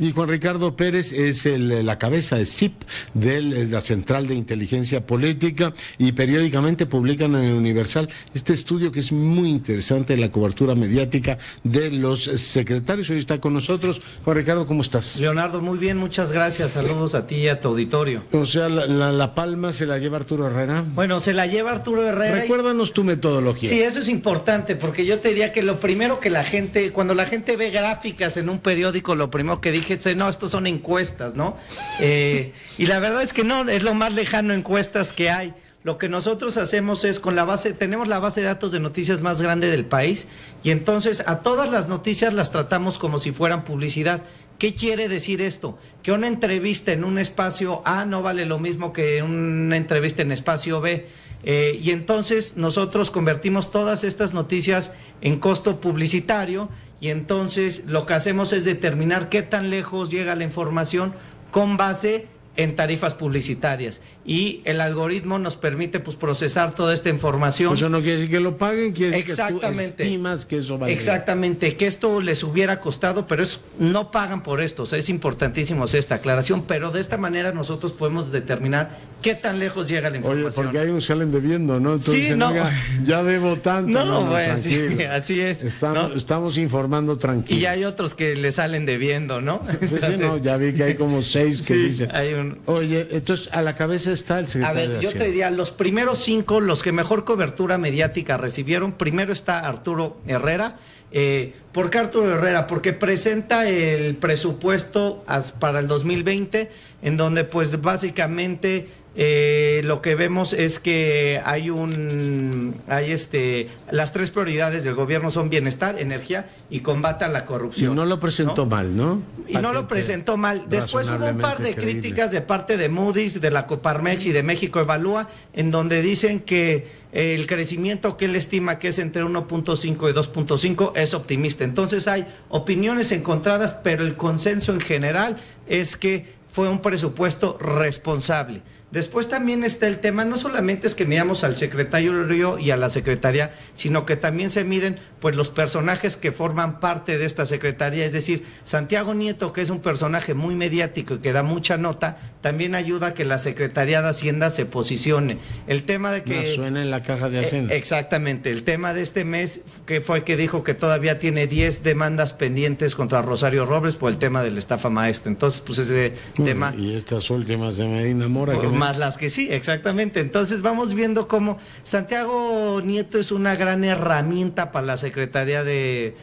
Y Juan Ricardo Pérez es la cabeza de CIP de la Central de Inteligencia Política, y periódicamente publican en el Universal este estudio que es muy interesante, la cobertura mediática de los secretarios. Hoy está con nosotros. Juan Ricardo, ¿cómo estás? Leonardo, muy bien, muchas gracias. Saludos a ti y a tu auditorio. O sea, la palma se la lleva Arturo Herrera. Bueno, se la lleva Arturo Herrera. Recuérdanos tu metodología. Sí, eso es importante, porque yo te diría que lo primero que la gente, cuando la gente ve gráficas en un periódico, lo primero que dije es, no, estos son encuestas, ¿no? Y la verdad es que no, es lo más lejano a encuestas que hay. Lo que nosotros hacemos es tenemos la base de datos de noticias más grande del país, y entonces a todas las noticias las tratamos como si fueran publicidad. ¿Qué quiere decir esto? Que una entrevista en un espacio A no vale lo mismo que una entrevista en espacio B. Y entonces nosotros convertimos todas estas noticias en costo publicitario, y entonces lo que hacemos es determinar qué tan lejos llega la información con base en tarifas publicitarias, y el algoritmo nos permite procesar toda esta información. Eso no quiere decir que lo paguen, quiere decir que tú Exactamente. estimas que eso vale. Exactamente, que esto les hubiera costado, pero no pagan por esto. O sea, es importantísimo hacer esta aclaración, pero de esta manera nosotros podemos determinar qué tan lejos llega la información. Oye, porque hay unos que salen debiendo, ¿no? Entonces Sí, dicen, no. oiga, ya debo tanto. No, bueno, tranquilo. sí, así es. Estamos informando tranquilos. Y hay otros que le salen debiendo, ¿no? Sí, Entonces, no, ya vi que hay como 6 que sí, dicen. Oye, entonces a la cabeza está el A secretario ver, de yo Hacienda. te diría, los primeros 5, los que mejor cobertura mediática recibieron, primero está Arturo Herrera. ¿Por qué Arturo Herrera? Porque presenta el presupuesto para el 2020, en donde pues básicamente lo que vemos es que las 3 prioridades del gobierno son bienestar, energía y combate a la corrupción. Y no lo presentó mal, ¿no? Y no lo presentó mal. Después hubo un par de creíble. críticas de parte de Moody's, de la Coparmex y de México Evalúa, en donde dicen que el crecimiento que él estima que es entre 1.5 y 2.5 es optimista. Entonces hay opiniones encontradas, pero el consenso en general es que fue un presupuesto responsable. Después también está el tema, no solamente es que midamos al secretario Río y a la secretaría, sino que también se miden pues los personajes que forman parte de esta secretaría, es decir, Santiago Nieto, que es un personaje muy mediático y que da mucha nota, también ayuda a que la Secretaría de Hacienda se posicione. El tema de que... No suena en la caja de Hacienda. Exactamente, el tema de este mes que fue que dijo que todavía tiene 10 demandas pendientes contra Rosario Robles por el tema de la estafa maestra. Entonces, pues ese tema... Y estas últimas de Medina Mora. Más las que sí, exactamente. Entonces vamos viendo cómo Santiago Nieto es una gran herramienta para la Secretaría de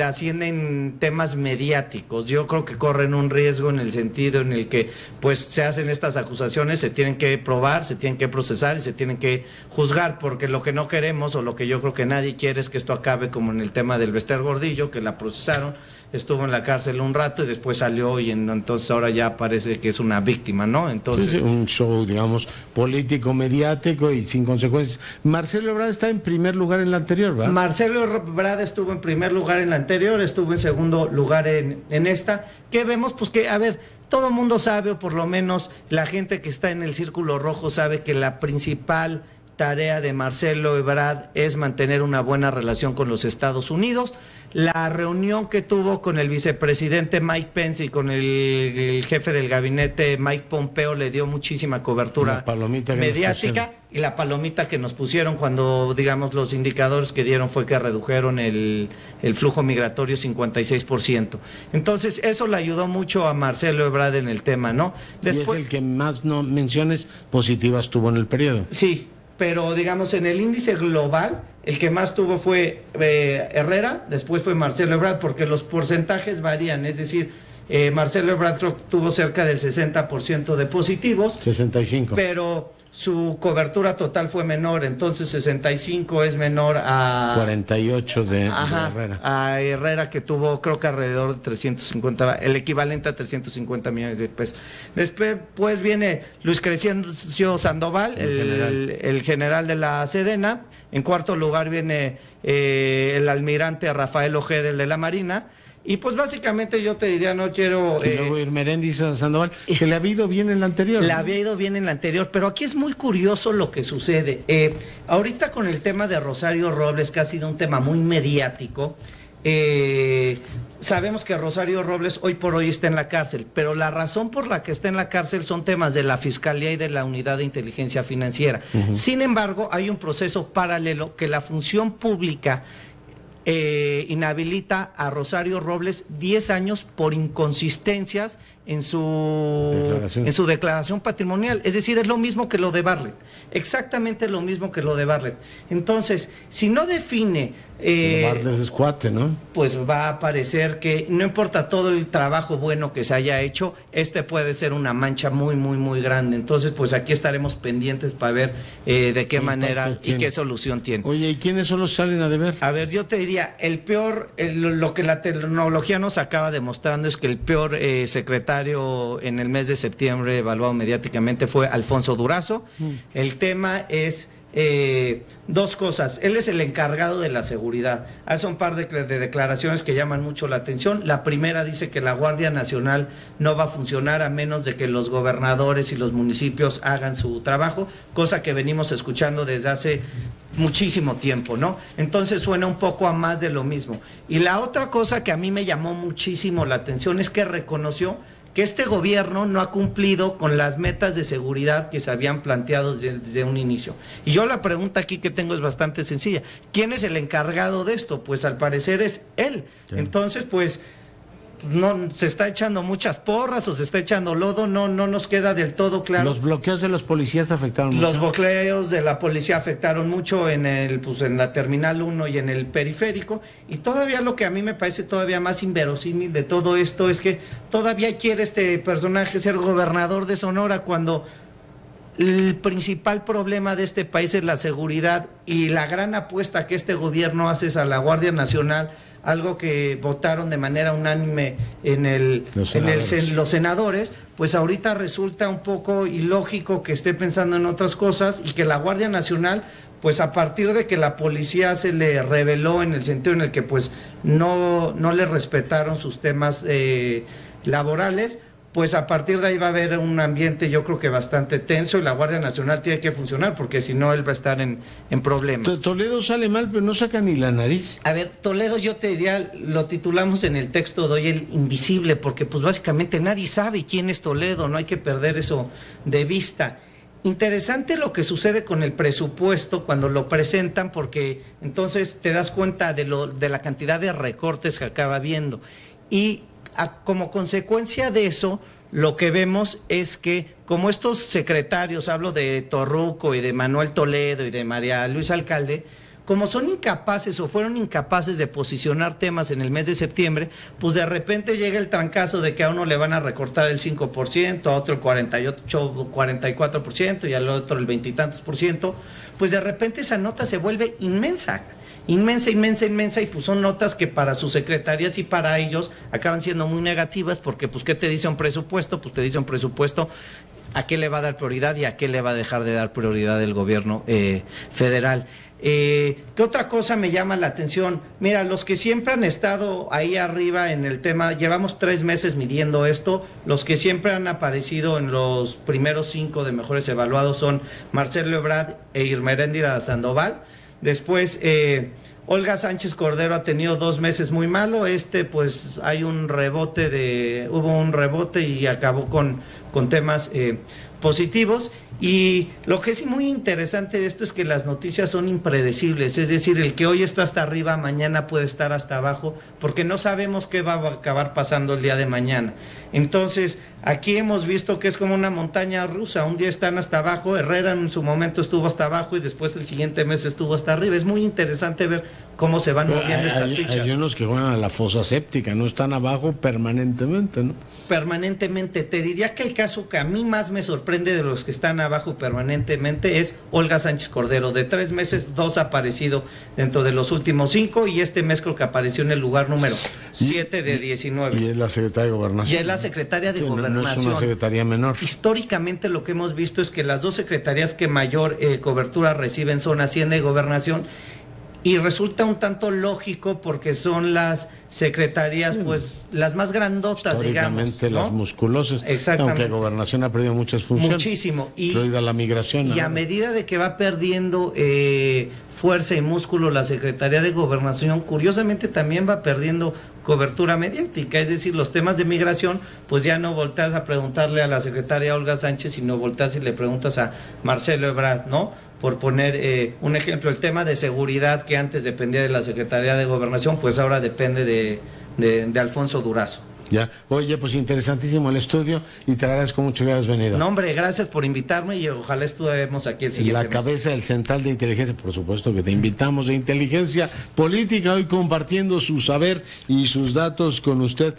Hacienda en temas mediáticos. Yo creo que corren un riesgo en el sentido en el que pues se hacen estas acusaciones, se tienen que probar, se tienen que procesar y se tienen que juzgar, porque lo que no queremos, o lo que yo creo que nadie quiere, es que esto acabe como en el tema del Bester Gordillo, que la procesaron, estuvo en la cárcel un rato y después salió, y entonces ahora ya parece que es una víctima, ¿no? Entonces sí, un show, digamos, político, mediático y sin consecuencias. Marcelo Ebrard está en primer lugar en la anterior, ¿verdad? Marcelo Ebrard estuvo en primer lugar en la anterior, estuvo en segundo lugar en esta. ¿Qué vemos? Pues que, a ver, todo el mundo sabe, o por lo menos la gente que está en el círculo rojo sabe, que la principal tarea de Marcelo Ebrard es mantener una buena relación con los Estados Unidos. La reunión que tuvo con el vicepresidente Mike Pence y con el jefe del gabinete Mike Pompeo le dio muchísima cobertura mediática, y la palomita que nos pusieron cuando, digamos, los indicadores que dieron fue que redujeron el flujo migratorio 56%. Entonces eso le ayudó mucho a Marcelo Ebrard en el tema, ¿no? Después, y es el que más menciones positivas tuvo en el periodo. Sí, pero digamos en el índice global el que más tuvo fue Herrera, después fue Marcelo Ebrard, porque los porcentajes varían, es decir, Marcelo Ebrard creo que tuvo cerca del 60% de positivos. 65. Pero su cobertura total fue menor, entonces 65 es menor a 48 de Herrera. A Herrera, que tuvo creo que alrededor de 350, el equivalente a 350 millones de pesos. Después viene Luis Crescencio Sandoval, el general de la Sedena. En cuarto lugar viene el almirante Rafael Ojeda, el de la Marina. Y pues básicamente yo te diría, no quiero... Y luego Irmeréndez Sandoval, que le había ido bien en la anterior. Le había ido bien en la anterior, pero aquí es muy curioso lo que sucede. Ahorita con el tema de Rosario Robles, que ha sido un tema muy mediático, sabemos que Rosario Robles hoy por hoy está en la cárcel, pero la razón por la que está en la cárcel son temas de la Fiscalía y de la Unidad de Inteligencia Financiera. Sin embargo, hay un proceso paralelo que la función pública inhabilita a Rosario Robles 10 años por inconsistencias en su declaración patrimonial. Es decir, es lo mismo que lo de Bartlett, exactamente lo mismo que lo de Bartlett. Entonces, si no define... Bartlett es cuate, ¿no? Pues va a parecer que no importa todo el trabajo bueno que se haya hecho, puede ser una mancha muy, muy, muy grande. Entonces, pues aquí estaremos pendientes para ver de qué manera y qué solución tiene. Oye, ¿y quiénes son los que salen a deber? A ver, yo te diría, lo que la tecnología nos acaba demostrando es que el peor secretario en el mes de septiembre evaluado mediáticamente fue Alfonso Durazo. El tema es dos cosas. Él es el encargado de la seguridad. Hace un par de declaraciones que llaman mucho la atención. La primera dice que la Guardia Nacional no va a funcionar a menos de que los gobernadores y los municipios hagan su trabajo, cosa que venimos escuchando desde hace muchísimo tiempo, ¿no? Entonces suena un poco a más de lo mismo. Y la otra cosa que a mí me llamó muchísimo la atención es que reconoció que este gobierno no ha cumplido con las metas de seguridad que se habían planteado desde un inicio. Y yo la pregunta aquí que tengo es bastante sencilla. ¿Quién es el encargado de esto? Pues al parecer es él. Sí. Entonces, pues, no se está echando muchas porras o se está echando lodo, no nos queda del todo claro. Los bloqueos de los policías afectaron mucho. Los bloqueos de la policía afectaron mucho en la Terminal 1 y en el periférico, y todavía lo que a mí me parece todavía más inverosímil de todo esto es que todavía quiere este personaje ser gobernador de Sonora cuando el principal problema de este país es la seguridad, y la gran apuesta que este gobierno hace es a la Guardia Nacional, algo que votaron de manera unánime los senadores, pues ahorita resulta un poco ilógico que esté pensando en otras cosas, y que la Guardia Nacional, pues a partir de que la policía se le reveló en el sentido en el que pues no le respetaron sus temas laborales, pues a partir de ahí va a haber un ambiente, yo creo que bastante tenso, y la Guardia Nacional tiene que funcionar, porque si no él va a estar en problemas. Toledo sale mal, pero no saca ni la nariz. A ver, Toledo, yo te diría, lo titulamos en el texto de hoy el invisible, porque pues básicamente nadie sabe quién es Toledo, no hay que perder eso de vista. Interesante lo que sucede con el presupuesto cuando lo presentan, porque entonces te das cuenta de la cantidad de recortes que acaba viendo, y como consecuencia de eso, lo que vemos es que como estos secretarios, hablo de Torruco y de Manuel Toledo y de María Luisa Alcalde, como son incapaces o fueron incapaces de posicionar temas en el mes de septiembre, pues de repente llega el trancazo de que a uno le van a recortar el 5%, a otro el 44% y al otro el 20 y tantos %, pues de repente esa nota se vuelve inmensa, y pues son notas que para sus secretarías y para ellos acaban siendo muy negativas, porque pues ¿qué te dice un presupuesto? Pues te dice un presupuesto a qué le va a dar prioridad y a qué le va a dejar de dar prioridad el gobierno federal. ¿Qué otra cosa me llama la atención? Mira, los que siempre han estado ahí arriba en el tema, llevamos 3 meses midiendo esto, los que siempre han aparecido en los primeros 5 de mejores evaluados son Marcelo Ebrard e Irmeréndira Sandoval. Después, Olga Sánchez Cordero ha tenido 2 meses muy malo. Pues hay hubo un rebote y acabó con temas positivos. Y lo que es muy interesante de esto es que las noticias son impredecibles, es decir, el que hoy está hasta arriba, mañana puede estar hasta abajo, porque no sabemos qué va a acabar pasando el día de mañana. Entonces, aquí hemos visto que es como una montaña rusa, un día están hasta abajo, Herrera en su momento estuvo hasta abajo y después el siguiente mes estuvo hasta arriba. Es muy interesante ver cómo se van moviendo estas fichas. Hay unos que van a la fosa séptica, no están abajo permanentemente, ¿no? Permanentemente. Te diría que el caso que a mí más me sorprende de los que están abajo permanentemente es Olga Sánchez Cordero. De 3 meses, 2 ha aparecido dentro de los últimos 5, y este mes creo que apareció en el lugar número 7 de 19. Y es la secretaria de Gobernación. Y es la secretaria de Gobernación. No es una secretaría menor. Históricamente lo que hemos visto es que las 2 secretarías que mayor cobertura reciben son Hacienda y Gobernación, y resulta un tanto lógico porque son las secretarías pues las más grandotas, digamos, ¿no? Las musculosas. Exactamente. Aunque Gobernación ha perdido muchas funciones. Muchísimo. Incluida la migración. Y a medida de que va perdiendo fuerza y músculo la Secretaría de Gobernación, curiosamente también va perdiendo cobertura mediática, es decir, los temas de migración, pues ya no volteas a preguntarle a la secretaria Olga Sánchez, sino volteas y le preguntas a Marcelo Ebrard, ¿no? Por poner un ejemplo, el tema de seguridad que antes dependía de la Secretaría de Gobernación, pues ahora depende de Alfonso Durazo. Ya, oye, pues interesantísimo el estudio y te agradezco mucho que hayas venido. No, hombre, gracias por invitarme y ojalá estuvemos aquí el siguiente La mes. cabeza del Central de Inteligencia, por supuesto que te invitamos, de Inteligencia Política, hoy compartiendo su saber y sus datos con usted.